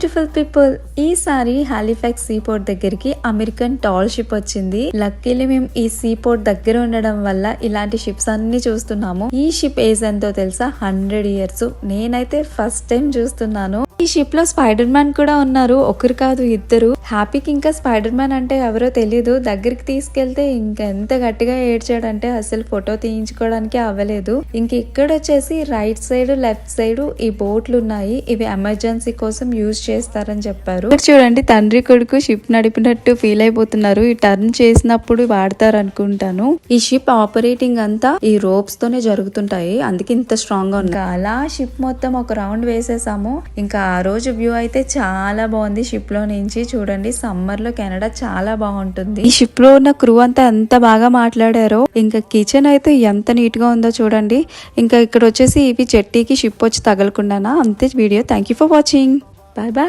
Beautiful people, ఈసారి Halifax see port దగ్గరికి American tall ship వచ్చింది. లక్కీలీ మేము ఈ సీ పోర్ట్ దగ్గర ఉండడం వల్ల ఇలాంటి షిప్స్ అన్ని చూస్తున్నాము. ఈ షిప్ ఏజ్ ఎంతో తెలుసా? 100 years. నేనైతే ఫస్ట్ టైం చూస్తున్నాను. ఈ షిప్ లో స్పైడర్ మ్యాన్ కూడా ఉన్నారు. ఒకరు కాదు, ఇద్దరు. హ్యాపీకి ఇంకా స్పైడర్ మ్యాన్ అంటే ఎవరో తెలియదు. దగ్గరికి తీసుకెళ్తే ఇంకా ఎంత గట్టిగా ఏడ్చాడంటే అసలు ఫోటో తీయించుకోవడానికి అవ్వలేదు. ఇంక ఇక్కడ వచ్చేసి రైట్ సైడ్ లెఫ్ట్ సైడ్ ఈ బోట్లు ఉన్నాయి. ఇవి ఎమర్జెన్సీ కోసం యూజ్ చేస్తారని చెప్పారు. ఇక్కడ చూడండి, తండ్రి కొడుకు షిప్ నడిపినట్టు ఫీల్ అయిపోతున్నారు. ఈ టర్న్ చేసినప్పుడు వాడతారు అనుకుంటాను. ఈ షిప్ ఆపరేటింగ్ అంతా ఈ రోప్స్ తోనే జరుగుతుంటాయి, అందుకే ఇంత స్ట్రాంగ్ గా ఉంది. అలా షిప్ మొత్తం ఒక రౌండ్ వేసేసాము. ఇంకా ఆ రోజు వ్యూ అయితే చాలా బాగుంది. షిప్ లో నుంచి చూడండి, సమ్మర్ లో కెనడా చాలా బాగుంటుంది. ఈ షిప్ లో ఉన్న క్రూ అంతా ఎంత బాగా మాట్లాడారో. ఇంకా కిచెన్ అయితే ఎంత నీట్ గా ఉందో చూడండి. ఇంకా ఇక్కడ వచ్చేసి ఇవి చెట్టీకి షిప్ వచ్చి తగలకుండానా. అంతే video. Thank you for watching. Bye bye.